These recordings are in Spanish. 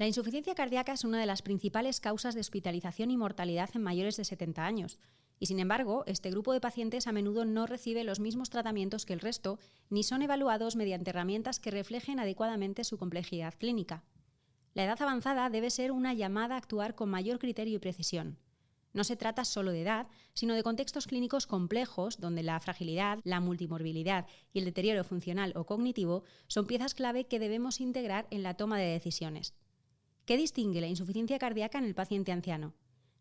La insuficiencia cardíaca es una de las principales causas de hospitalización y mortalidad en mayores de 70 años. Y sin embargo, este grupo de pacientes a menudo no recibe los mismos tratamientos que el resto, ni son evaluados mediante herramientas que reflejen adecuadamente su complejidad clínica. La edad avanzada debe ser una llamada a actuar con mayor criterio y precisión. No se trata solo de edad, sino de contextos clínicos complejos donde la fragilidad, la multimorbilidad y el deterioro funcional o cognitivo son piezas clave que debemos integrar en la toma de decisiones. ¿Qué distingue la insuficiencia cardíaca en el paciente anciano?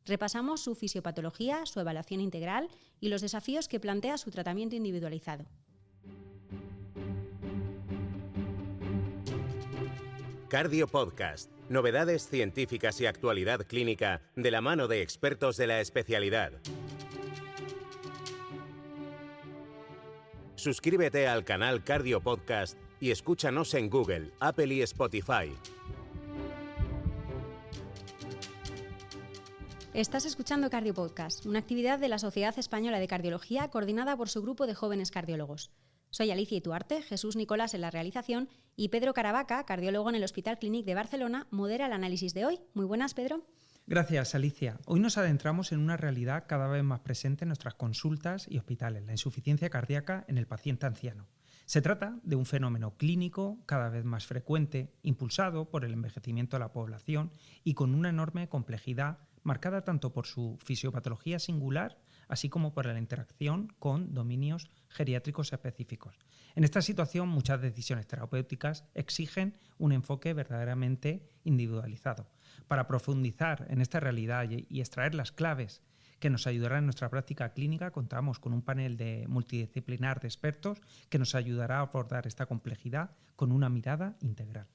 Repasamos su fisiopatología, su evaluación integral y los desafíos que plantea su tratamiento individualizado. Cardio Podcast. Novedades científicas y actualidad clínica de la mano de expertos de la especialidad. Suscríbete al canal Cardio Podcast y escúchanos en Google, Apple y Spotify. Estás escuchando Cardio Podcast, una actividad de la Sociedad Española de Cardiología coordinada por su grupo de jóvenes cardiólogos. Soy Alicia Ituarte, Jesús Nicolás en la realización y Pedro Caravaca, cardiólogo en el Hospital Clínic de Barcelona, modera el análisis de hoy. Muy buenas, Pedro. Gracias, Alicia. Hoy nos adentramos en una realidad cada vez más presente en nuestras consultas y hospitales, la insuficiencia cardíaca en el paciente anciano. Se trata de un fenómeno clínico cada vez más frecuente, impulsado por el envejecimiento de la población y con una enorme complejidad marcada tanto por su fisiopatología singular, así como por la interacción con dominios geriátricos específicos. En esta situación, muchas decisiones terapéuticas exigen un enfoque verdaderamente individualizado. Para profundizar en esta realidad y extraer las claves que nos ayudarán en nuestra práctica clínica, contamos con un panel multidisciplinar de expertos que nos ayudará a abordar esta complejidad con una mirada integral.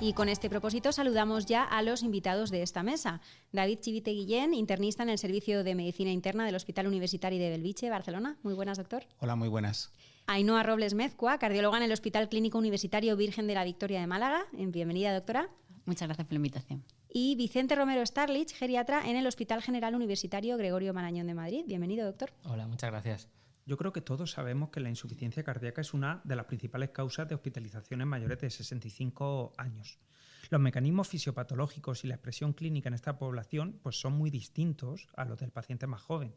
Y con este propósito saludamos ya a los invitados de esta mesa. David Chivite Guillén, internista en el Servicio de Medicina Interna del Hospital Universitario de Bellvitge, Barcelona. Muy buenas, doctor. Hola, muy buenas. Ainhoa Robles Mezcua, cardióloga en el Hospital Clínico Universitario Virgen de la Victoria de Málaga. Bienvenida, doctora. Muchas gracias por la invitación. Y Vicente Romero Starlich, geriatra en el Hospital General Universitario Gregorio Marañón de Madrid. Bienvenido, doctor. Hola, muchas gracias. Yo creo que todos sabemos que la insuficiencia cardíaca es una de las principales causas de hospitalizaciones mayores de 65 años. Los mecanismos fisiopatológicos y la expresión clínica en esta población pues son muy distintos a los del paciente más joven.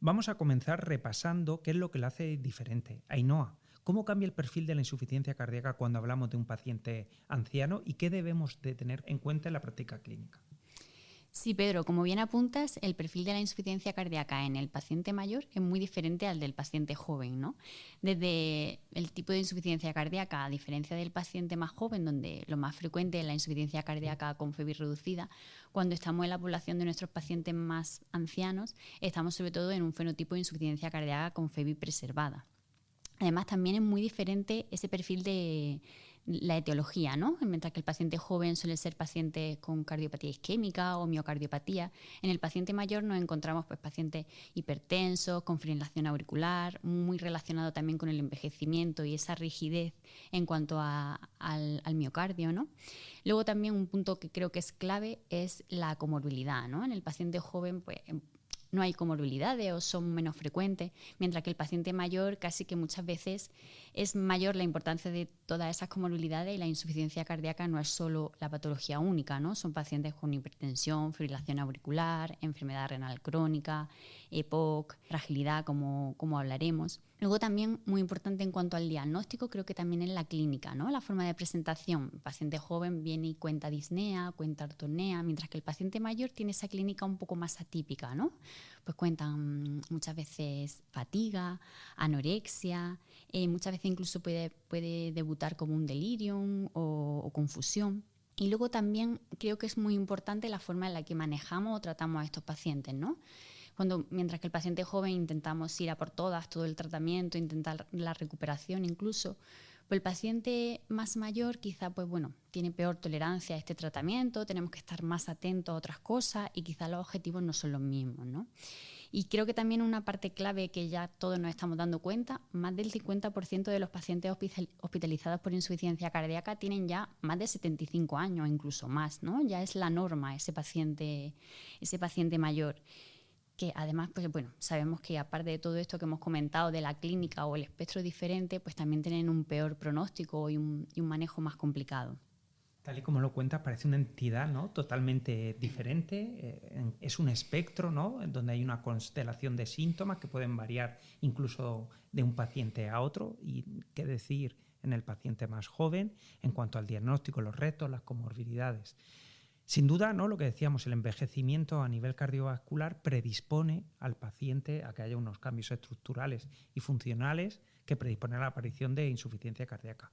Vamos a comenzar repasando qué es lo que le hace diferente. Ainhoa, ¿cómo cambia el perfil de la insuficiencia cardíaca cuando hablamos de un paciente anciano y qué debemos de tener en cuenta en la práctica clínica? Sí, Pedro, como bien apuntas, el perfil de la insuficiencia cardíaca en el paciente mayor es muy diferente al del paciente joven, ¿no? Desde el tipo de insuficiencia cardíaca, a diferencia del paciente más joven, donde lo más frecuente es la insuficiencia cardíaca con FEBI reducida, cuando estamos en la población de nuestros pacientes más ancianos, estamos sobre todo en un fenotipo de insuficiencia cardíaca con FEBI preservada. Además, también es muy diferente ese perfil de la etiología, ¿no? Mientras que el paciente joven suele ser paciente con cardiopatía isquémica o miocardiopatía, en el paciente mayor nos encontramos pues, pacientes hipertensos, con fibrilación auricular, muy relacionado también con el envejecimiento y esa rigidez en cuanto al miocardio, ¿no? Luego también un punto que creo que es clave es la comorbilidad, ¿no? En el paciente joven, pues no hay comorbilidades o son menos frecuentes, mientras que el paciente mayor casi que muchas veces es mayor la importancia de todas esas comorbilidades y la insuficiencia cardíaca no es solo la patología única, ¿no? Son pacientes con hipertensión, fibrilación auricular, enfermedad renal crónica, EPOC, fragilidad, como hablaremos. Luego también, muy importante en cuanto al diagnóstico, creo que también en la clínica, ¿no? La forma de presentación. El paciente joven viene y cuenta disnea, cuenta ortopnea, mientras que el paciente mayor tiene esa clínica un poco más atípica, ¿no? Pues cuentan muchas veces fatiga, anorexia, muchas veces incluso puede debutar como un delirium o confusión. Y luego también creo que es muy importante la forma en la que manejamos o tratamos a estos pacientes, ¿no? Mientras que el paciente joven intentamos ir a por todas, todo el tratamiento, intentar la recuperación incluso, pues el paciente más mayor quizá tiene peor tolerancia a este tratamiento, tenemos que estar más atentos a otras cosas y quizá los objetivos no son los mismos, ¿no? Y creo que también una parte clave que ya todos nos estamos dando cuenta, más del 50% de los pacientes hospitalizados por insuficiencia cardíaca tienen ya más de 75 años, incluso más, ¿no? Ya es la norma ese paciente mayor. que además, pues bueno, sabemos que aparte de todo esto que hemos comentado de la clínica o el espectro diferente, pues también tienen un peor pronóstico y un manejo más complicado. Tal y como lo cuentas, parece una entidad, ¿no?, totalmente diferente. Es un espectro, ¿no?, en donde hay una constelación de síntomas que pueden variar incluso de un paciente a otro. Y qué decir en el paciente más joven en cuanto al diagnóstico, los retos, las comorbilidades. Sin duda, ¿no?, lo que decíamos, el envejecimiento a nivel cardiovascular predispone al paciente a que haya unos cambios estructurales y funcionales que predisponen a la aparición de insuficiencia cardíaca.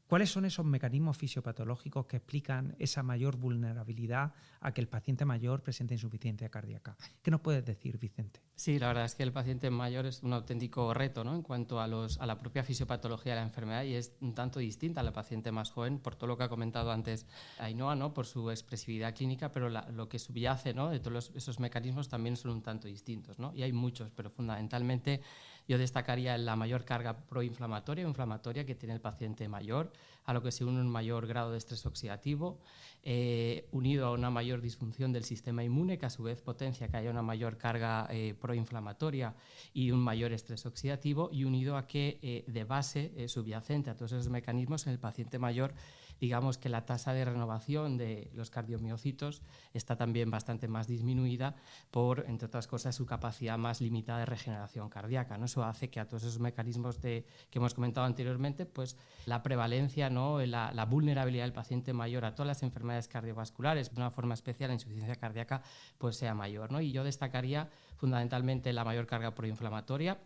¿Cuáles son esos mecanismos fisiopatológicos que explican esa mayor vulnerabilidad a que el paciente mayor presente insuficiencia cardíaca? ¿Qué nos puedes decir, Vicente? Sí, la verdad es que el paciente mayor es un auténtico reto, ¿no?, en cuanto a la propia fisiopatología de la enfermedad, y es un tanto distinta a la paciente más joven por todo lo que ha comentado antes Ainhoa, ¿no?, por su expresividad clínica, pero lo que subyace, ¿no?, de todos esos mecanismos también son un tanto distintos, ¿no? Y hay muchos, pero fundamentalmente yo destacaría la mayor carga proinflamatoria o inflamatoria que tiene el paciente mayor, a lo que se une un mayor grado de estrés oxidativo, unido a una mayor disfunción del sistema inmune, que a su vez potencia que haya una mayor carga proinflamatoria y un mayor estrés oxidativo, y unido a que de base subyacente a todos esos mecanismos en el paciente mayor, digamos que la tasa de renovación de los cardiomiocitos está también bastante más disminuida por, entre otras cosas, su capacidad más limitada de regeneración cardíaca, ¿no? Eso hace que a todos esos mecanismos que hemos comentado anteriormente, pues la prevalencia, ¿no?, la vulnerabilidad del paciente mayor a todas las enfermedades cardiovasculares, de una forma especial la insuficiencia cardíaca, pues sea mayor, ¿no? Y yo destacaría fundamentalmente la mayor carga proinflamatoria.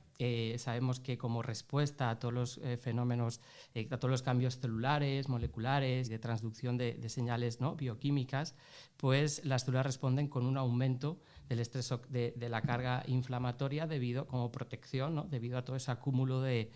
Sabemos que como respuesta a todos los fenómenos, a todos los cambios celulares, moleculares, de transducción de señales, ¿no?, bioquímicas, pues las células responden con un aumento del estrés, de la carga inflamatoria como protección, ¿no?, debido a todo ese acúmulo de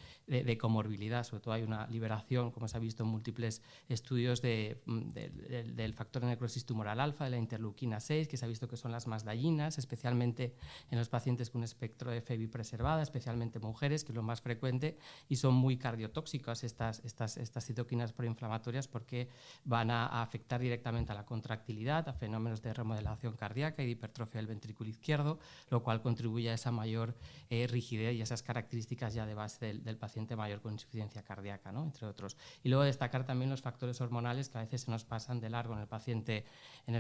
comorbilidad. Sobre todo hay una liberación, como se ha visto en múltiples estudios, del factor de necrosis tumoral alfa, de la interleuquina 6, que se ha visto que son las más dañinas, especialmente en los pacientes con un espectro de FeB preservada, especialmente mujeres, que es lo más frecuente, y son muy cardiotóxicas estas citoquinas proinflamatorias, porque van a afectar directamente a la contractilidad, a fenómenos de remodelación cardíaca y de hipertrofia del ventrículo izquierdo, lo cual contribuye a esa mayor rigidez y esas características ya de base del paciente mayor con insuficiencia cardíaca, ¿no?, entre otros. Y luego destacar también los factores hormonales que a veces se nos pasan de largo en el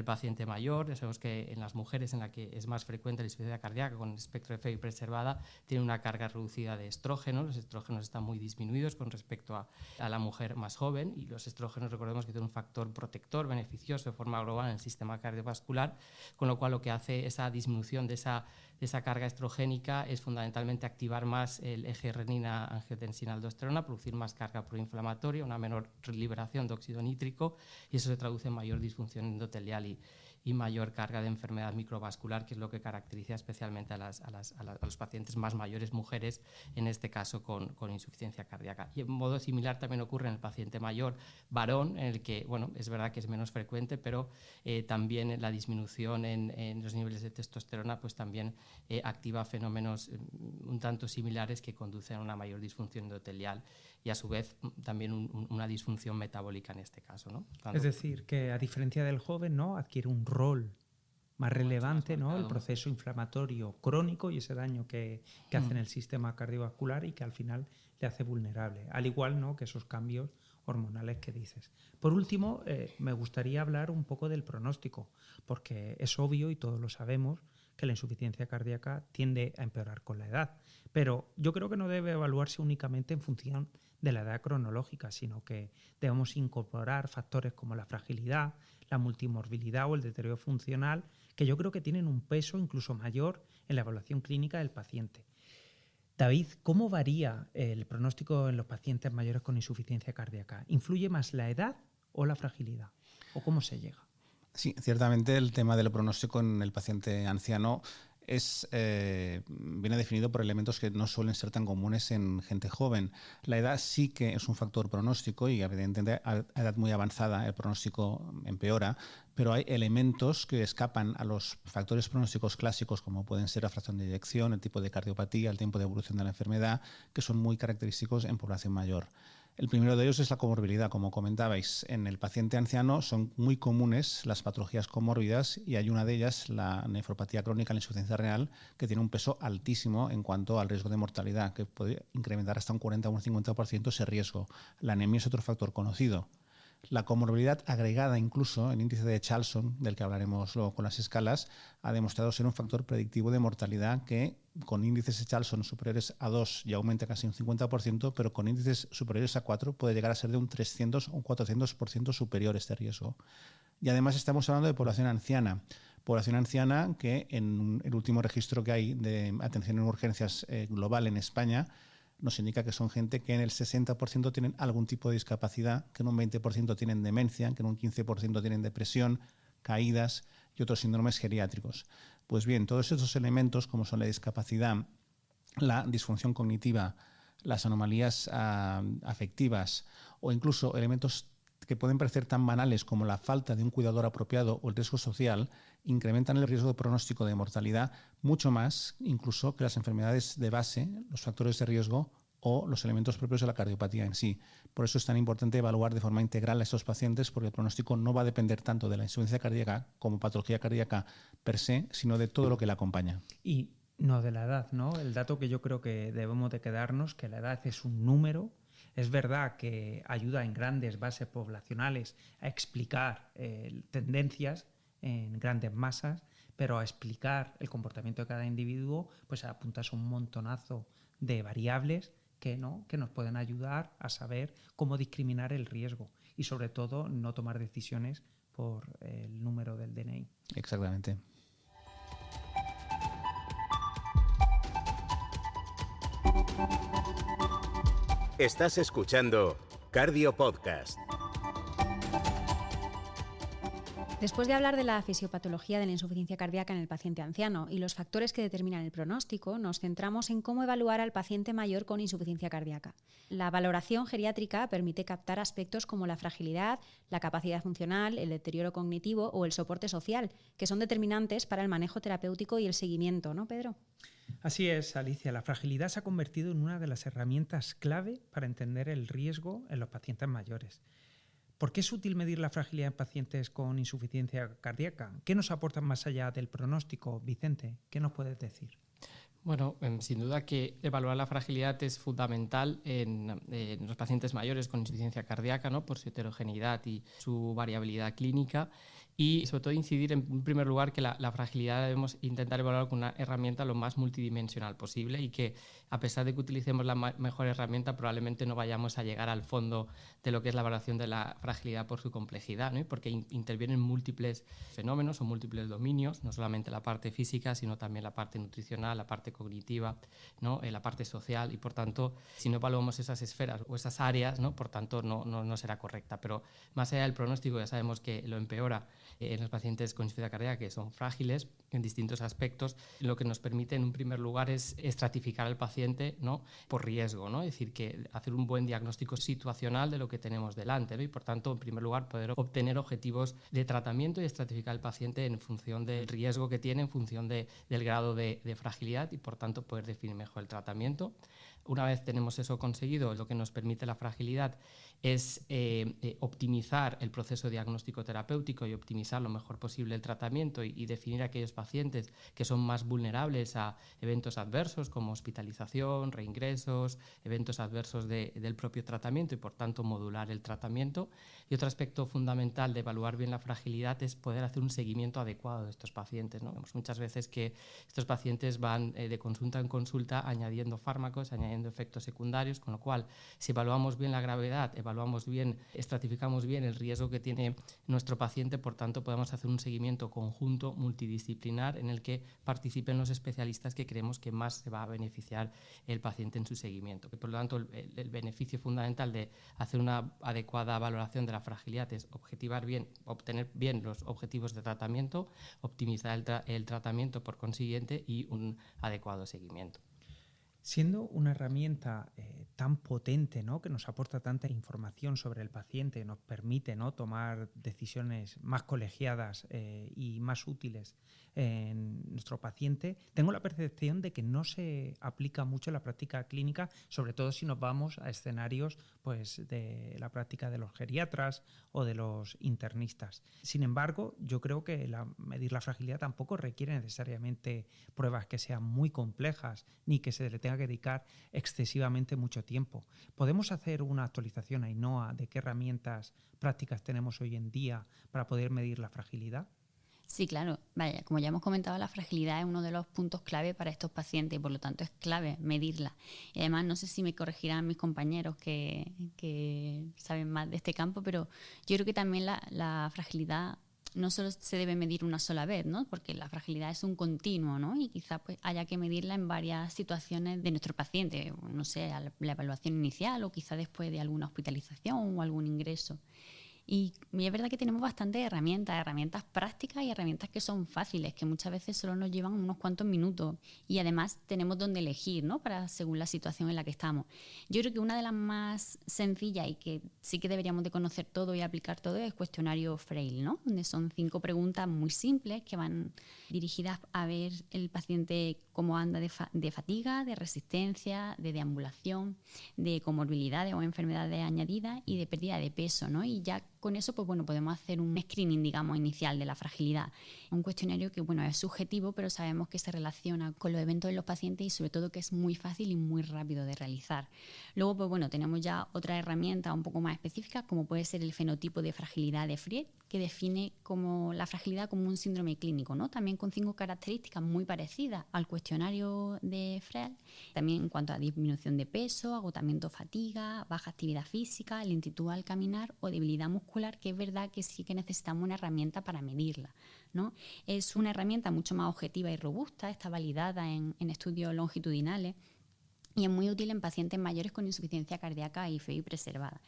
paciente mayor. Ya sabemos que en las mujeres, en la que es más frecuente la insuficiencia cardíaca con espectro de FeB preservada, tiene una carga reducida de estrógenos. Los estrógenos están muy disminuidos con respecto a la mujer más joven, y los estrógenos, recordemos que tienen un factor protector beneficioso de forma global en el sistema cardiovascular, con lo cual lo que hace esa disminución de esa carga estrogénica es fundamentalmente activar más el eje renina-angiotensina-aldosterona, producir más carga proinflamatoria, una menor liberación de óxido nítrico, y eso se traduce en mayor disfunción endotelial y mayor carga de enfermedad microvascular, que es lo que caracteriza especialmente a los pacientes más mayores, mujeres, en este caso con insuficiencia cardíaca. Y en modo similar también ocurre en el paciente mayor varón, en el que, bueno, es verdad que es menos frecuente, pero también la disminución en los niveles de testosterona pues también activa fenómenos un tanto similares que conducen a una mayor disfunción endotelial y a su vez también una disfunción metabólica en este caso, ¿no? Es decir, que a diferencia del joven, ¿no?, adquiere un rol más relevante, ¿no?, el proceso inflamatorio crónico y ese daño que hace en el sistema cardiovascular y que al final le hace vulnerable, al igual, ¿no?, que esos cambios hormonales que dices. Por último, me gustaría hablar un poco del pronóstico, porque es obvio y todos lo sabemos que la insuficiencia cardíaca tiende a empeorar con la edad, pero yo creo que no debe evaluarse únicamente en función de la edad cronológica, sino que debemos incorporar factores como la fragilidad, la multimorbilidad o el deterioro funcional, que yo creo que tienen un peso incluso mayor en la evaluación clínica del paciente. David, ¿cómo varía el pronóstico en los pacientes mayores con insuficiencia cardíaca? ¿Influye más la edad o la fragilidad? ¿O cómo se llega? Sí, ciertamente el tema del pronóstico en el paciente anciano viene definido por elementos que no suelen ser tan comunes en gente joven. La edad sí que es un factor pronóstico y evidentemente a edad muy avanzada el pronóstico empeora, pero hay elementos que escapan a los factores pronósticos clásicos, como pueden ser la fracción de eyección, el tipo de cardiopatía, el tiempo de evolución de la enfermedad, que son muy característicos en población mayor. El primero de ellos es la comorbilidad. Como comentabais, en el paciente anciano son muy comunes las patologías comórbidas y hay una de ellas, la nefropatía crónica, la insuficiencia renal, que tiene un peso altísimo en cuanto al riesgo de mortalidad, que puede incrementar hasta un 40 o un 50% ese riesgo. La anemia es otro factor conocido. La comorbilidad agregada incluso, el índice de Charlson, del que hablaremos luego con las escalas, ha demostrado ser un factor predictivo de mortalidad que con índices de Charlson superiores a 2 ya aumenta casi un 50%, pero con índices superiores a 4 puede llegar a ser de un 300 o un 400% superior este riesgo. Y además estamos hablando de población anciana que en el último registro que hay de atención en urgencias global en España nos indica que son gente que en el 60% tienen algún tipo de discapacidad, que en un 20% tienen demencia, que en un 15% tienen depresión, caídas y otros síndromes geriátricos. Pues bien, todos estos elementos, como son la discapacidad, la disfunción cognitiva, las anomalías afectivas o incluso elementos que pueden parecer tan banales como la falta de un cuidador apropiado o el riesgo social, incrementan el riesgo de pronóstico de mortalidad mucho más incluso que las enfermedades de base, los factores de riesgo o los elementos propios de la cardiopatía en sí. Por eso es tan importante evaluar de forma integral a estos pacientes, porque el pronóstico no va a depender tanto de la insuficiencia cardíaca como patología cardíaca per se, sino de todo lo que la acompaña. Y no de la edad, ¿no? El dato que yo creo que debemos de quedarnos, que la edad es un número. Es verdad que ayuda en grandes bases poblacionales a explicar tendencias en grandes masas, pero a explicar el comportamiento de cada individuo, pues apuntas un montonazo de variables que nos pueden ayudar a saber cómo discriminar el riesgo y sobre todo no tomar decisiones por el número del DNI. Exactamente. Estás escuchando Cardio Podcast. Después de hablar de la fisiopatología de la insuficiencia cardíaca en el paciente anciano y los factores que determinan el pronóstico, nos centramos en cómo evaluar al paciente mayor con insuficiencia cardíaca. La valoración geriátrica permite captar aspectos como la fragilidad, la capacidad funcional, el deterioro cognitivo o el soporte social, que son determinantes para el manejo terapéutico y el seguimiento, ¿no, Pedro? Así es, Alicia. La fragilidad se ha convertido en una de las herramientas clave para entender el riesgo en los pacientes mayores. ¿Por qué es útil medir la fragilidad en pacientes con insuficiencia cardíaca? ¿Qué nos aportan más allá del pronóstico? Vicente, ¿qué nos puedes decir? Bueno, sin duda que evaluar la fragilidad es fundamental en los pacientes mayores con insuficiencia cardíaca, ¿no? Por su heterogeneidad y su variabilidad clínica. Y sobre todo incidir en primer lugar que la fragilidad debemos intentar evaluar con una herramienta lo más multidimensional posible y que a pesar de que utilicemos la mejor herramienta probablemente no vayamos a llegar al fondo de lo que es la evaluación de la fragilidad por su complejidad, ¿no? Porque intervienen múltiples fenómenos o múltiples dominios, no solamente la parte física sino también la parte nutricional, la parte cognitiva, ¿no? La parte social y por tanto si no evaluamos esas esferas o esas áreas, ¿no? Por tanto no será correcta. Pero más allá del pronóstico ya sabemos que lo empeora en los pacientes con insuficiencia cardíaca que son frágiles en distintos aspectos, lo que nos permite en un primer lugar es estratificar al paciente, ¿no? Por riesgo, ¿no? Es decir, que hacer un buen diagnóstico situacional de lo que tenemos delante, ¿no? Y por tanto, en primer lugar, poder obtener objetivos de tratamiento y estratificar al paciente en función del riesgo que tiene, en función del grado de fragilidad y por tanto poder definir mejor el tratamiento. Una vez tenemos eso conseguido, lo que nos permite la fragilidad es optimizar el proceso diagnóstico terapéutico y optimizar lo mejor posible el tratamiento y definir a aquellos pacientes que son más vulnerables a eventos adversos como hospitalización, reingresos, eventos adversos del propio tratamiento y por tanto modular el tratamiento. Y otro aspecto fundamental de evaluar bien la fragilidad es poder hacer un seguimiento adecuado de estos pacientes, ¿no? Vemos muchas veces que estos pacientes van de consulta en consulta añadiendo fármacos, añadiendo efectos secundarios, con lo cual si evaluamos bien la gravedad, evaluamos bien, estratificamos bien el riesgo que tiene nuestro paciente, por tanto podemos hacer un seguimiento conjunto multidisciplinar en el que participen los especialistas que creemos que más se va a beneficiar el paciente en su seguimiento. Por lo tanto, el beneficio fundamental de hacer una adecuada valoración de la fragilidad es objetivar bien, obtener bien los objetivos de tratamiento, optimizar el tratamiento por consiguiente y un adecuado seguimiento. Siendo una herramienta tan potente, ¿no?, que nos aporta tanta información sobre el paciente, nos permite, ¿no?, tomar decisiones más colegiadas y más útiles en nuestro paciente, tengo la percepción de que no se aplica mucho en la práctica clínica, sobre todo si nos vamos a escenarios pues, de la práctica de los geriatras o de los internistas. Sin embargo, yo creo que medir la fragilidad tampoco requiere necesariamente pruebas que sean muy complejas ni que se le tenga que dedicar excesivamente mucho tiempo. ¿Podemos hacer una actualización, Ainhoa, de qué herramientas prácticas tenemos hoy en día para poder medir la fragilidad? Sí, claro. Vaya, como ya hemos comentado, la fragilidad es uno de los puntos clave para estos pacientes y por lo tanto es clave medirla. Y además, no sé si me corregirán mis compañeros que saben más de este campo, pero yo creo que también la fragilidad no solo se debe medir una sola vez, ¿no? Porque la fragilidad es un continuo, ¿no? Y quizás pues, haya que medirla en varias situaciones de nuestro paciente, no sé, la evaluación inicial o quizás después de alguna hospitalización o algún ingreso. Y es verdad que tenemos bastantes herramientas prácticas y herramientas que son fáciles, que muchas veces solo nos llevan unos cuantos minutos y además tenemos donde elegir, ¿no?, para según la situación en la que estamos. Yo creo que una de las más sencillas y que sí que deberíamos de conocer todo y aplicar todo es el cuestionario Frail, ¿no?, donde son 5 preguntas muy simples que van dirigidas a ver el paciente cómo anda de fatiga, de resistencia, de deambulación, de comorbilidades o enfermedades añadidas y de pérdida de peso, ¿no? Y ya con eso, pues bueno, podemos hacer un screening, digamos, inicial de la fragilidad. Un cuestionario que, bueno, es subjetivo, pero sabemos que se relaciona con los eventos de los pacientes y sobre todo que es muy fácil y muy rápido de realizar. Luego, pues bueno, tenemos ya otra herramienta un poco más específica, como puede ser el fenotipo de fragilidad de Fried, que define como la fragilidad como un síndrome clínico, ¿no? También con 5 características muy parecidas al cuestionario de Fried, también en cuanto a disminución de peso, agotamiento, fatiga, baja actividad física, lentitud al caminar o debilidad muscular, que es verdad que sí que necesitamos una herramienta para medirla, ¿no? Es una herramienta mucho más objetiva y robusta, está validada en estudios longitudinales y es muy útil en pacientes mayores con insuficiencia cardíaca y FEI preservada.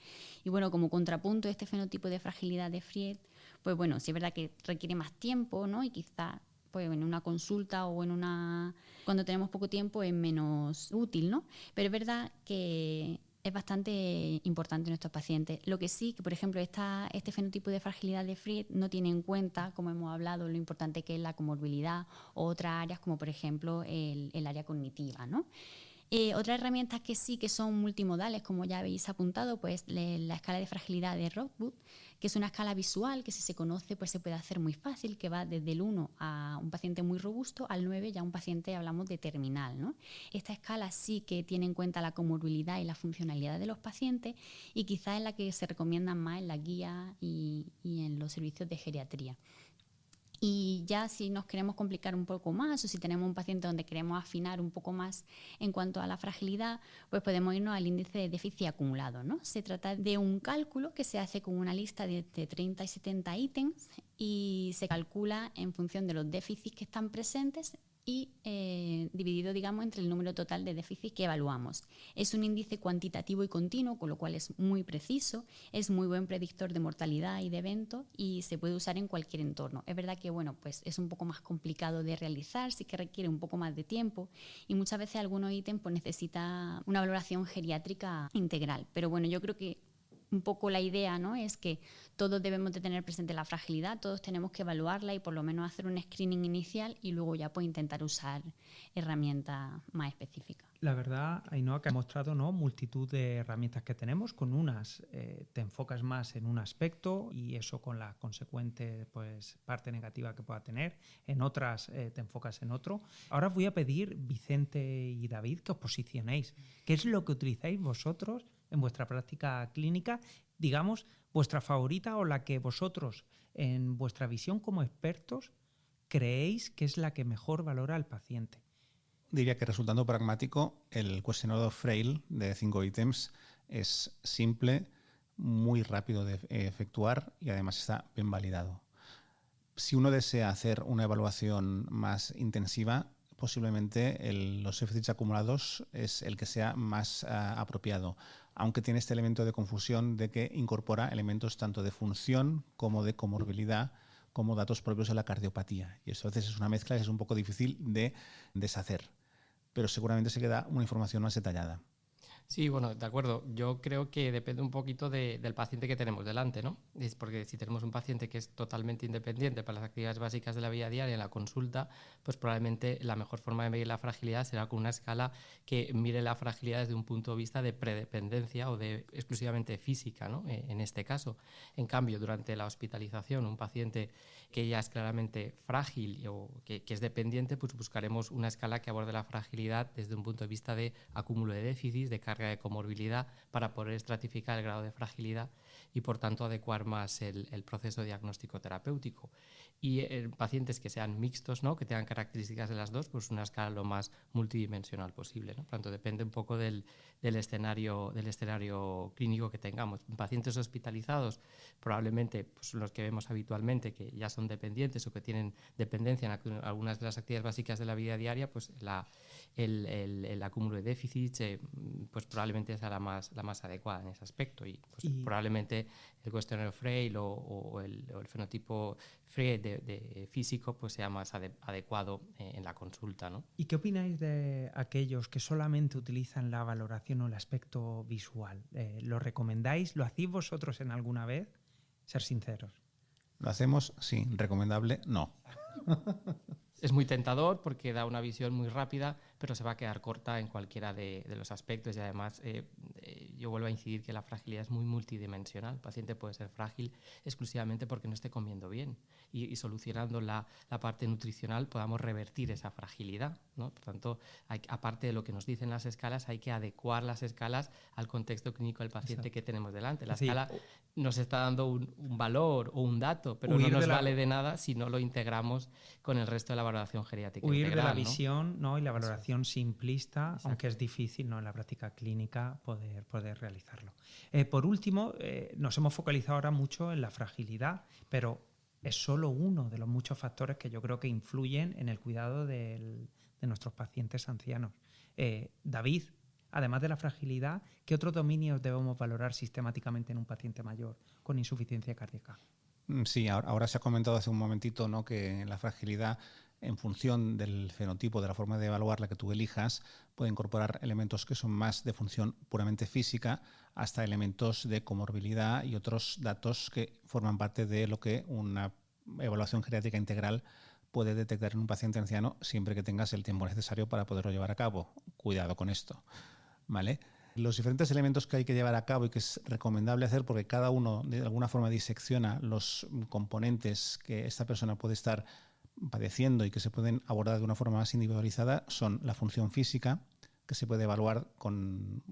Y bueno, como contrapunto a este fenotipo de fragilidad de Fried, pues bueno, sí es verdad que requiere más tiempo, ¿no? Y quizá pues en una consulta o cuando tenemos poco tiempo es menos útil, ¿no? Pero es verdad que es bastante importante en nuestros pacientes. Lo que sí, que por ejemplo este fenotipo de fragilidad de Fried no tiene en cuenta, como hemos hablado, lo importante que es la comorbilidad o otras áreas como por ejemplo el área cognitiva, ¿no? Otras herramientas que sí que son multimodales, como ya habéis apuntado, pues la escala de fragilidad de Rothbard, que es una escala visual que si se conoce pues se puede hacer muy fácil, que va desde el 1 a un paciente muy robusto al 9 ya un paciente, hablamos de terminal, ¿no? Esta escala sí que tiene en cuenta la comorbilidad y la funcionalidad de los pacientes y quizás es la que se recomienda más en la guía y en los servicios de geriatría. Y ya si nos queremos complicar un poco más o si tenemos un paciente donde queremos afinar un poco más en cuanto a la fragilidad, pues podemos irnos al índice de déficit acumulado, ¿no? Se trata de un cálculo que se hace con una lista de 30 y 70 ítems y se calcula en función de los déficits que están presentes y dividido, digamos, entre el número total de déficits que evaluamos. Es un índice cuantitativo y continuo, con lo cual es muy preciso, es muy buen predictor de mortalidad y de eventos y se puede usar en cualquier entorno. Es verdad que, bueno, pues es un poco más complicado de realizar, sí que requiere un poco más de tiempo y muchas veces algunos ítems pues necesita una valoración geriátrica integral. Pero bueno, yo creo que un poco la idea, ¿no?, es que todos debemos de tener presente la fragilidad, todos tenemos que evaluarla y por lo menos hacer un screening inicial y luego ya pues intentar usar herramientas más específicas. La verdad, Ainhoa, que ha mostrado, ¿no?, multitud de herramientas que tenemos. Con unas te enfocas más en un aspecto y eso con la consecuente pues, parte negativa que pueda tener. En otras te enfocas en otro. Ahora os voy a pedir, Vicente y David, que os posicionéis. ¿Qué es lo que utilizáis vosotros en vuestra práctica clínica, digamos, vuestra favorita o la que vosotros, en vuestra visión como expertos, creéis que es la que mejor valora al paciente? Diría que, resultando pragmático, el cuestionario Frail de 5 ítems es simple, muy rápido de efectuar y además está bien validado. Si uno desea hacer una evaluación más intensiva, posiblemente los déficits acumulados es el que sea más apropiado, aunque tiene este elemento de confusión de que incorpora elementos tanto de función como de comorbilidad, como datos propios de la cardiopatía. Y eso a veces es una mezcla que es un poco difícil de deshacer. pero seguramente se queda una información más detallada. Sí, bueno, de acuerdo. Yo creo que depende un poquito del paciente que tenemos delante, ¿no? Es porque si tenemos un paciente que es totalmente independiente para las actividades básicas de la vida diaria en la consulta, pues probablemente la mejor forma de medir la fragilidad será con una escala que mire la fragilidad desde un punto de vista de predependencia o de exclusivamente física, ¿no? En este caso. En cambio, durante la hospitalización, un paciente que ya es claramente frágil o que es dependiente, pues buscaremos una escala que aborde la fragilidad desde un punto de vista de acúmulo de déficits, de carga de comorbilidad, para poder estratificar el grado de fragilidad y, por tanto, adecuar más el proceso diagnóstico terapéutico. Y en pacientes que sean mixtos, ¿no? Que tengan características de las dos, pues una escala lo más multidimensional posible, ¿no? Por tanto, depende un poco del escenario clínico que tengamos. En pacientes hospitalizados, probablemente pues, los que vemos habitualmente, que ya son dependientes o que tienen dependencia en algunas de las actividades básicas de la vida diaria, pues el acúmulo de déficits pues probablemente sea la más adecuada en ese aspecto, y probablemente el cuestionario Frail o el fenotipo Frail de físico pues sea más adecuado en la consulta, ¿no? ¿Y qué opináis de aquellos que solamente utilizan la valoración o el aspecto visual? ¿Lo recomendáis? ¿Lo hacéis vosotros en alguna vez? Ser sinceros. ¿Lo hacemos? Sí. ¿Recomendable? No. Es muy tentador porque da una visión muy rápida, pero se va a quedar corta en cualquiera de los aspectos, y además yo vuelvo a incidir que la fragilidad es muy multidimensional. El paciente puede ser frágil exclusivamente porque no esté comiendo bien, y solucionando la parte nutricional podamos revertir esa fragilidad, ¿no? Por tanto, aparte de lo que nos dicen las escalas, hay que adecuar las escalas al contexto clínico del paciente que tenemos delante. La escala nos está dando un valor o un dato, pero no nos vale de nada si no lo integramos con el resto de la valoración geriátrica huir integral, de la ¿no? visión, ¿no? Y la valoración simplista, Exacto. aunque es difícil, ¿no? En la práctica clínica poder realizarlo. Por último, nos hemos focalizado ahora mucho en la fragilidad, pero es solo uno de los muchos factores que yo creo que influyen en el cuidado de nuestros pacientes ancianos. David, además de la fragilidad, ¿qué otros dominios debemos valorar sistemáticamente en un paciente mayor con insuficiencia cardíaca? Sí, ahora se ha comentado hace un momentito, ¿no?, que la fragilidad, en función del fenotipo, de la forma de evaluarla que tú elijas, puede incorporar elementos que son más de función puramente física, hasta elementos de comorbilidad y otros datos que forman parte de lo que una evaluación geriátrica integral puede detectar en un paciente anciano, siempre que tengas el tiempo necesario para poderlo llevar a cabo. Cuidado con esto, ¿vale? Los diferentes elementos que hay que llevar a cabo y que es recomendable hacer, porque cada uno de alguna forma disecciona los componentes que esta persona puede estar padeciendo y que se pueden abordar de una forma más individualizada, son la función física, que se puede evaluar con,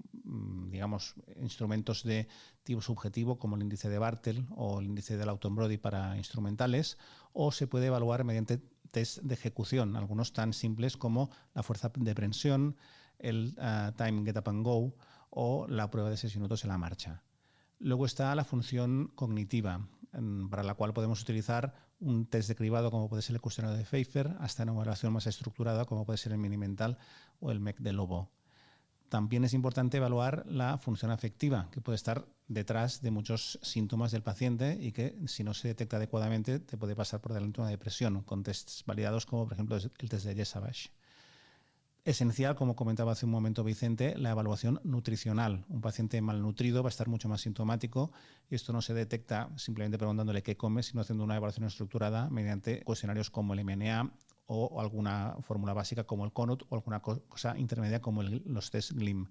digamos, instrumentos de tipo subjetivo como el índice de Bartel o el índice del Lawton-Brody para instrumentales, o se puede evaluar mediante test de ejecución, algunos tan simples como la fuerza de prensión, el time get up and go o la prueba de 6 minutos en la marcha. Luego está la función cognitiva, para la cual podemos utilizar un test de cribado como puede ser el cuestionario de Pfeiffer, hasta una evaluación más estructurada como puede ser el Mini-Mental o el MEC de Lobo. También es importante evaluar la función afectiva, que puede estar detrás de muchos síntomas del paciente y que, si no se detecta adecuadamente, te puede pasar por delante una depresión, con tests validados como, por ejemplo, el test de Jesabach. Esencial, como comentaba hace un momento Vicente, la evaluación nutricional. Un paciente malnutrido va a estar mucho más sintomático, y esto no se detecta simplemente preguntándole qué come, sino haciendo una evaluación estructurada mediante cuestionarios como el MNA o alguna fórmula básica como el CONUT o alguna cosa intermedia como los test GLIM.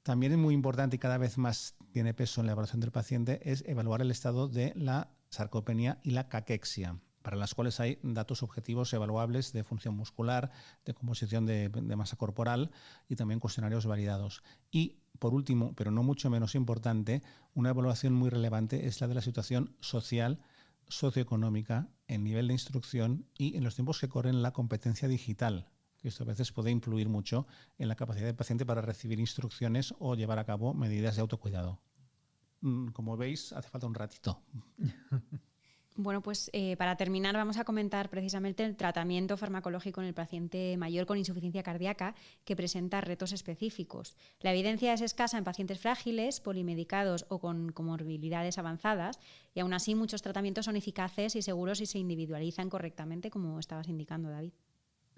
También es muy importante, y cada vez más tiene peso en la evaluación del paciente, es evaluar el estado de la sarcopenia y la caquexia, para las cuales hay datos objetivos evaluables de función muscular, de composición de masa corporal y también cuestionarios validados. Y, por último, pero no mucho menos importante, una evaluación muy relevante es la de la situación social, socioeconómica, el nivel de instrucción y, en los tiempos que corren, la competencia digital, que esto a veces puede influir mucho en la capacidad del paciente para recibir instrucciones o llevar a cabo medidas de autocuidado. Como veis, hace falta un ratito. Bueno, pues para terminar vamos a comentar precisamente el tratamiento farmacológico en el paciente mayor con insuficiencia cardíaca, que presenta retos específicos. La evidencia es escasa en pacientes frágiles, polimedicados o con comorbilidades avanzadas, y aún así muchos tratamientos son eficaces y seguros si se individualizan correctamente, como estabas indicando, David.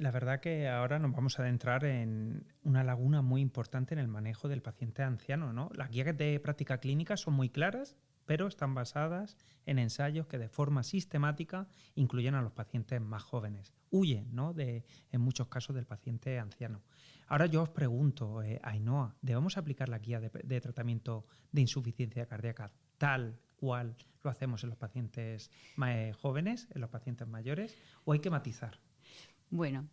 La verdad que ahora nos vamos a adentrar en una laguna muy importante en el manejo del paciente anciano, ¿no? Las guías de práctica clínica son muy claras, pero están basadas en ensayos que de forma sistemática incluyen a los pacientes más jóvenes. Huyen, ¿no?, en muchos casos del paciente anciano. Ahora yo os pregunto, Ainhoa, ¿debemos aplicar la guía de tratamiento de insuficiencia cardíaca tal cual lo hacemos en los pacientes jóvenes, en los pacientes mayores, o hay que matizar? Bueno,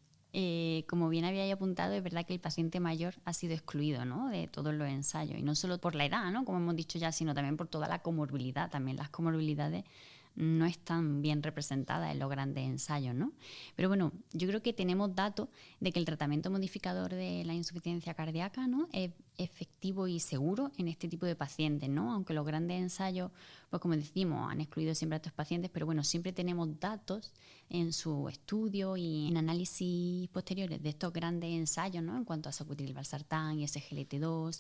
como bien había apuntado, es verdad que el paciente mayor ha sido excluido, ¿no?, de todos los ensayos, y no solo por la edad, ¿no?, como hemos dicho ya, sino también por toda la comorbilidad. También las comorbilidades no están bien representadas en los grandes ensayos, ¿no? Pero bueno, yo creo que tenemos datos de que el tratamiento modificador de la insuficiencia cardíaca, ¿no?, es efectivo y seguro en este tipo de pacientes, ¿no? Aunque los grandes ensayos, pues como decimos, han excluido siempre a estos pacientes, pero bueno, siempre tenemos datos en su estudio y en análisis posteriores de estos grandes ensayos, ¿no?, en cuanto a sacubitril/valsartán y SGLT2,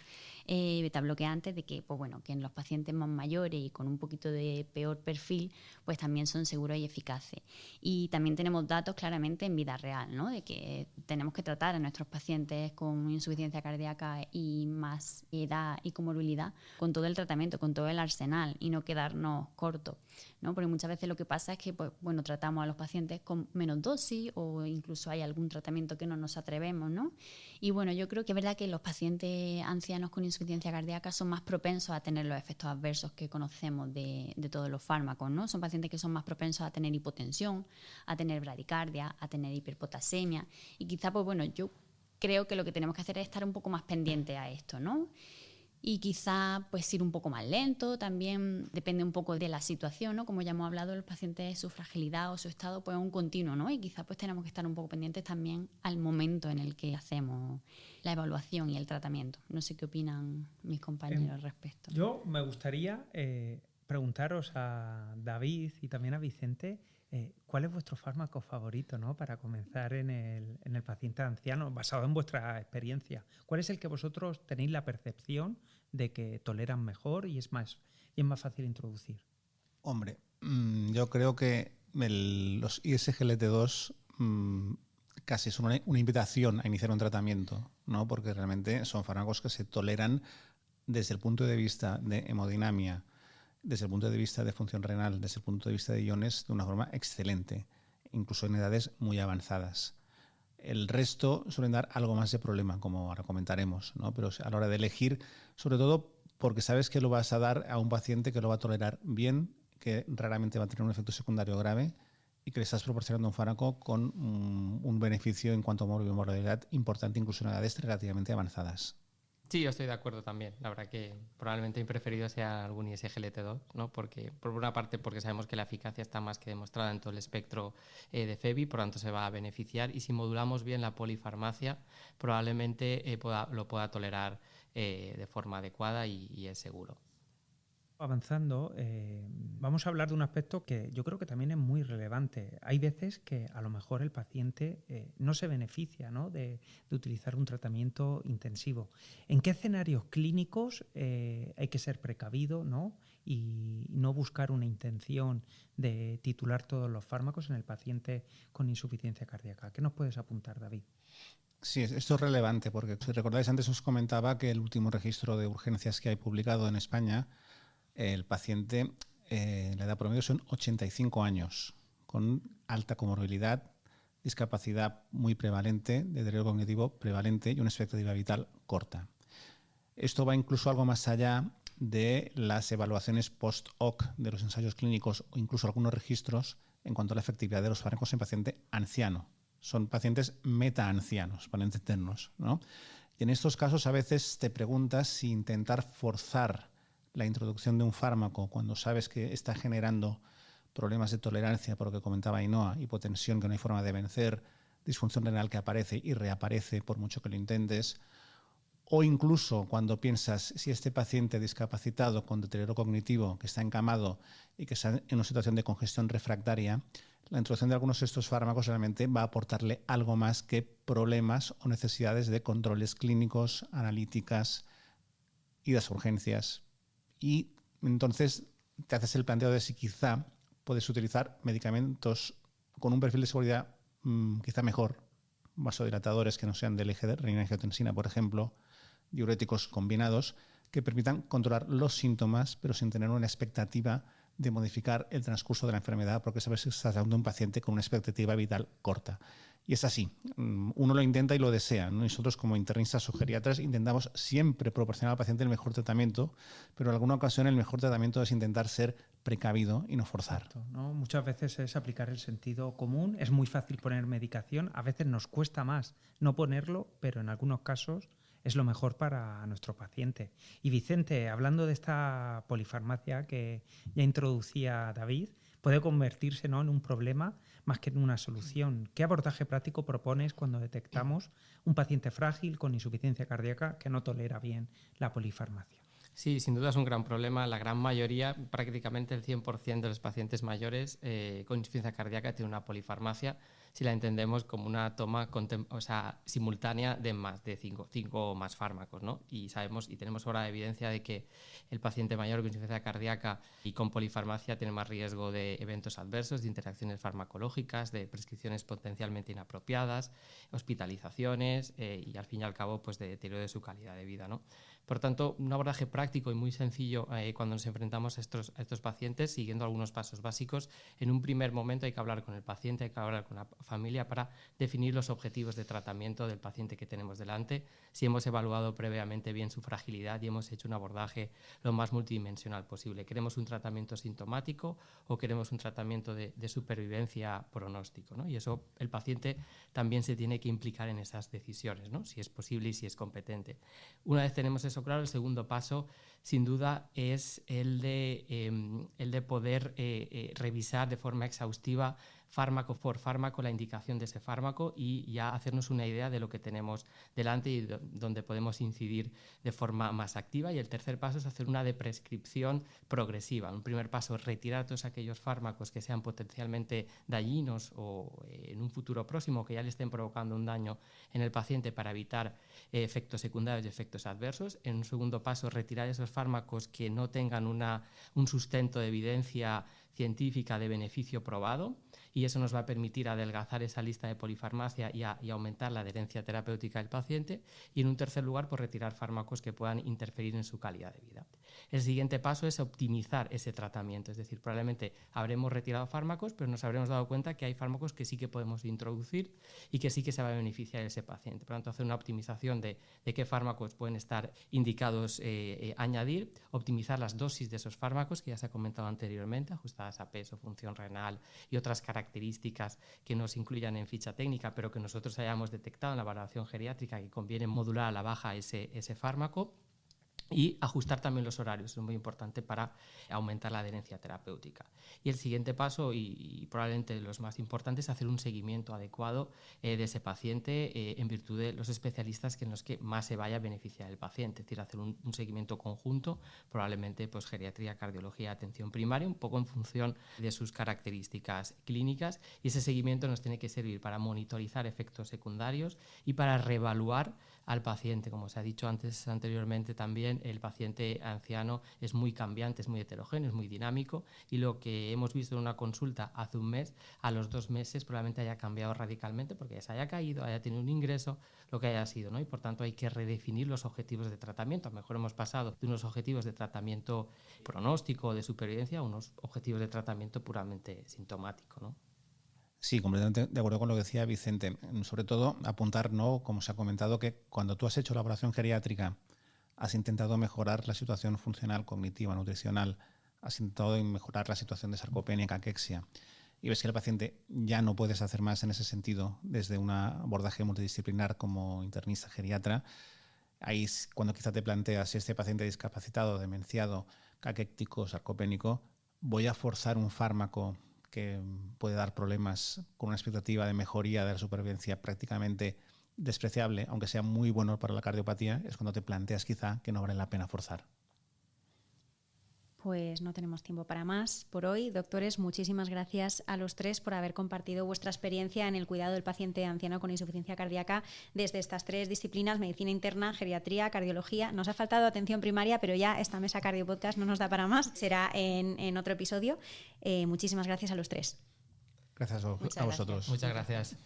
beta bloqueantes, de que, pues bueno, que en los pacientes más mayores y con un poquito de peor perfil, pues también son seguros y eficaces. Y también tenemos datos claramente en vida real, ¿no?, de que tenemos que tratar a nuestros pacientes con insuficiencia cardíaca y más edad y comorbilidad con todo el tratamiento, con todo el arsenal, y no quedarnos cortos, ¿no? Porque muchas veces lo que pasa es que, pues, bueno, tratamos a los pacientes con menos dosis, o incluso hay algún tratamiento que no nos atrevemos, ¿no? Y bueno, yo creo que es verdad que los pacientes ancianos con insuficiencia cardíaca son más propensos a tener los efectos adversos que conocemos de todos los fármacos, ¿no? Son pacientes que son más propensos a tener hipotensión, a tener bradicardia, a tener hiperpotasemia, y quizá, pues bueno, yo creo que lo que tenemos que hacer es estar un poco más pendiente a esto, ¿no? Y quizá pues ir un poco más lento, también depende un poco de la situación, ¿no? Como ya hemos hablado, los pacientes, su fragilidad o su estado pues es un continuo, ¿no? Y quizá pues tenemos que estar un poco pendientes también al momento en el que hacemos la evaluación y el tratamiento. No sé qué opinan mis compañeros al respecto. Yo me gustaría preguntaros a David y también a Vicente, ¿cuál es vuestro fármaco favorito, ¿no?, para comenzar en el paciente anciano, basado en vuestra experiencia? ¿Cuál es el que vosotros tenéis la percepción de que toleran mejor y es más fácil introducir? Hombre, yo creo que los ISGLT2 casi son una invitación a iniciar un tratamiento, ¿no?, porque realmente son fármacos que se toleran desde el punto de vista de hemodinamia, desde el punto de vista de función renal, desde el punto de vista de iones, de una forma excelente, incluso en edades muy avanzadas. El resto suelen dar algo más de problema, como ahora comentaremos, ¿no? Pero a la hora de elegir, sobre todo porque sabes que lo vas a dar a un paciente que lo va a tolerar bien, que raramente va a tener un efecto secundario grave y que le estás proporcionando un fármaco con un beneficio en cuanto a morbilidad importante, incluso en edades relativamente avanzadas. Sí, yo estoy de acuerdo también. La verdad que probablemente mi preferido sea algún ISGLT2, ¿no? Porque, por una parte, porque sabemos que la eficacia está más que demostrada en todo el espectro de FEBI, por lo tanto se va a beneficiar, y si modulamos bien la polifarmacia, probablemente lo pueda tolerar de forma adecuada y es seguro. Avanzando, vamos a hablar de un aspecto que yo creo que también es muy relevante. Hay veces que a lo mejor el paciente no se beneficia, ¿no?, de utilizar un tratamiento intensivo. ¿En qué escenarios clínicos hay que ser precavido, ¿no?, y no buscar una intención de titular todos los fármacos en el paciente con insuficiencia cardíaca? ¿Qué nos puedes apuntar, David? Sí, esto es relevante porque, si recordáis, antes os comentaba que el último registro de urgencias que hay publicado en España, el paciente, la edad promedio son 85 años, con alta comorbilidad, discapacidad muy prevalente, de deterioro cognitivo prevalente y una expectativa vital corta. Esto va incluso algo más allá de las evaluaciones post-hoc de los ensayos clínicos o incluso algunos registros en cuanto a la efectividad de los fármacos en paciente anciano. Son pacientes meta-ancianos, para entendernos, ¿no? Y en estos casos a veces te preguntas si intentar forzar la introducción de un fármaco cuando sabes que está generando problemas de tolerancia, por lo que comentaba Ainhoa, hipotensión que no hay forma de vencer, disfunción renal que aparece y reaparece por mucho que lo intentes, o incluso cuando piensas si este paciente discapacitado con deterioro cognitivo que está encamado y que está en una situación de congestión refractaria, la introducción de algunos de estos fármacos realmente va a aportarle algo más que problemas o necesidades de controles clínicos, analíticas, idas a urgencias. Y entonces te haces el planteo de si quizá puedes utilizar medicamentos con un perfil de seguridad quizá mejor, vasodilatadores que no sean de renin-angiotensina, por ejemplo, diuréticos combinados, que permitan controlar los síntomas, pero sin tener una expectativa de modificar el transcurso de la enfermedad, porque sabes que estás dando a un paciente con una expectativa vital corta. Y es así, uno lo intenta y lo desea, ¿no? Nosotros como internistas o geriatras intentamos siempre proporcionar al paciente el mejor tratamiento, pero en alguna ocasión el mejor tratamiento es intentar ser precavido y no forzar. Exacto, ¿no? Muchas veces es aplicar el sentido común, es muy fácil poner medicación, a veces nos cuesta más no ponerlo, pero en algunos casos es lo mejor para nuestro paciente. Y Vicente, hablando de esta polifarmacia que ya introducía David, puede convertirse, ¿no?, en un problema más que en una solución. ¿Qué abordaje práctico propones cuando detectamos un paciente frágil con insuficiencia cardíaca que no tolera bien la polifarmacia? Sí, sin duda es un gran problema. La gran mayoría, prácticamente el 100% de los pacientes mayores con insuficiencia cardíaca tiene una polifarmacia, si la entendemos como una toma simultánea de más de 5 o más fármacos, ¿no? Y sabemos y tenemos ahora evidencia de que el paciente mayor con insuficiencia cardíaca y con polifarmacia tiene más riesgo de eventos adversos, de interacciones farmacológicas, de prescripciones potencialmente inapropiadas, hospitalizaciones y al fin y al cabo pues de deterioro de su calidad de vida, ¿no? Por tanto, un abordaje práctico y muy sencillo cuando nos enfrentamos a estos pacientes, siguiendo algunos pasos básicos. En un primer momento hay que hablar con el paciente, hay que hablar con la familia para definir los objetivos de tratamiento del paciente que tenemos delante. Si hemos evaluado previamente bien su fragilidad y hemos hecho un abordaje lo más multidimensional posible. ¿Queremos un tratamiento sintomático o queremos un tratamiento de supervivencia pronóstico, ¿no? Y eso el paciente también se tiene que implicar en esas decisiones, ¿no? Si es posible y si es competente. Una vez tenemos eso claro, el segundo paso sin duda es el de poder revisar de forma exhaustiva fármaco por fármaco la indicación de ese fármaco y ya hacernos una idea de lo que tenemos delante y donde podemos incidir de forma más activa. Y el tercer paso es hacer una deprescripción progresiva. Un primer paso es retirar todos aquellos fármacos que sean potencialmente dañinos o en un futuro próximo que ya le estén provocando un daño en el paciente para evitar efectos secundarios y efectos adversos. En un segundo paso, retirar esos fármacos que no tengan un sustento de evidencia científica de beneficio probado, y eso nos va a permitir adelgazar esa lista de polifarmacia y aumentar la adherencia terapéutica del paciente. Y en un tercer lugar, pues retirar fármacos que puedan interferir en su calidad de vida. El siguiente paso es optimizar ese tratamiento, es decir, probablemente habremos retirado fármacos, pero nos habremos dado cuenta que hay fármacos que sí que podemos introducir y que sí que se va a beneficiar ese paciente. Por lo tanto, hacer una optimización de qué fármacos pueden estar indicados añadir, optimizar las dosis de esos fármacos que ya se ha comentado anteriormente, ajustadas a peso, función renal y otras características que no se incluyan en ficha técnica, pero que nosotros hayamos detectado en la valoración geriátrica que conviene modular a la baja ese fármaco. Y ajustar también los horarios, es muy importante para aumentar la adherencia terapéutica. Y el siguiente paso, y probablemente de los más importantes, es hacer un seguimiento adecuado de ese paciente en virtud de los especialistas en los que más se vaya a beneficiar el paciente. Es decir, hacer un seguimiento conjunto, probablemente pues, geriatría, cardiología, atención primaria, un poco en función de sus características clínicas. Y ese seguimiento nos tiene que servir para monitorizar efectos secundarios y para reevaluar al paciente. Como se ha dicho anteriormente también, el paciente anciano es muy cambiante, es muy heterogéneo, es muy dinámico, y lo que hemos visto en una consulta hace un mes, a los 2 meses probablemente haya cambiado radicalmente porque ya se haya caído, haya tenido un ingreso, lo que haya sido, ¿no? Y por tanto hay que redefinir los objetivos de tratamiento. A lo mejor hemos pasado de unos objetivos de tratamiento pronóstico o de supervivencia a unos objetivos de tratamiento puramente sintomático, ¿no? Sí, completamente de acuerdo con lo que decía Vicente. Sobre todo apuntar, ¿no?, como se ha comentado, que cuando tú has hecho la evaluación geriátrica, has intentado mejorar la situación funcional, cognitiva, nutricional, has intentado mejorar la situación de sarcopenia y caquexia, y ves que el paciente ya no puedes hacer más en ese sentido desde un abordaje multidisciplinar como internista geriatra, ahí es cuando quizá te planteas, si este paciente discapacitado, demenciado, caquéctico, sarcopénico, voy a forzar un fármaco que puede dar problemas con una expectativa de mejoría de la supervivencia prácticamente despreciable, aunque sea muy bueno para la cardiopatía, es cuando te planteas quizá que no vale la pena forzar. Pues no tenemos tiempo para más por hoy. Doctores, muchísimas gracias a los 3 por haber compartido vuestra experiencia en el cuidado del paciente anciano con insuficiencia cardíaca desde estas 3 disciplinas: medicina interna, geriatría, cardiología. Nos ha faltado atención primaria, pero ya esta mesa Cardio Podcast no nos da para más. Será en otro episodio. Muchísimas gracias a los 3. Gracias a vosotros. Muchas gracias.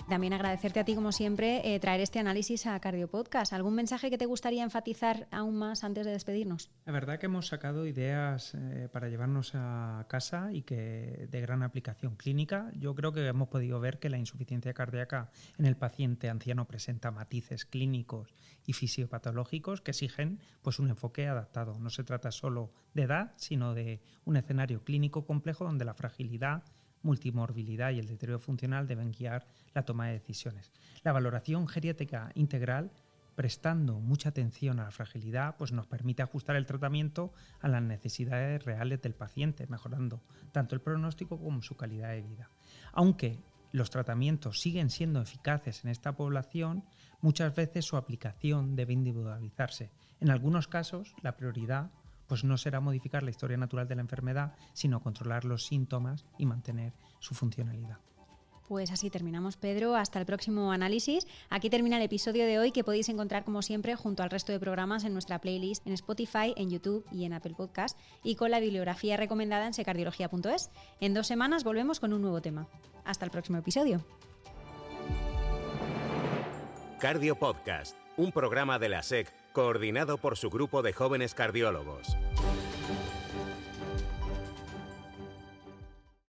También agradecerte a ti, como siempre, traer este análisis a Cardio Podcast. ¿Algún mensaje que te gustaría enfatizar aún más antes de despedirnos? La verdad que hemos sacado ideas para llevarnos a casa y que de gran aplicación clínica. Yo creo que hemos podido ver que la insuficiencia cardíaca en el paciente anciano presenta matices clínicos y fisiopatológicos que exigen pues, un enfoque adaptado. No se trata solo de edad, sino de un escenario clínico complejo donde la fragilidad, multimorbilidad y el deterioro funcional deben guiar la toma de decisiones. La valoración geriátrica integral, prestando mucha atención a la fragilidad, pues nos permite ajustar el tratamiento a las necesidades reales del paciente, mejorando tanto el pronóstico como su calidad de vida. Aunque los tratamientos siguen siendo eficaces en esta población, muchas veces su aplicación debe individualizarse. En algunos casos, la prioridad pues no será modificar la historia natural de la enfermedad, sino controlar los síntomas y mantener su funcionalidad. Pues así terminamos, Pedro. Hasta el próximo análisis. Aquí termina el episodio de hoy, que podéis encontrar, como siempre, junto al resto de programas en nuestra playlist en Spotify, en YouTube y en Apple Podcast, y con la bibliografía recomendada en secardiología.es. En 2 semanas volvemos con un nuevo tema. Hasta el próximo episodio. Cardio Podcast, un programa de la SEC coordinado por su grupo de jóvenes cardiólogos.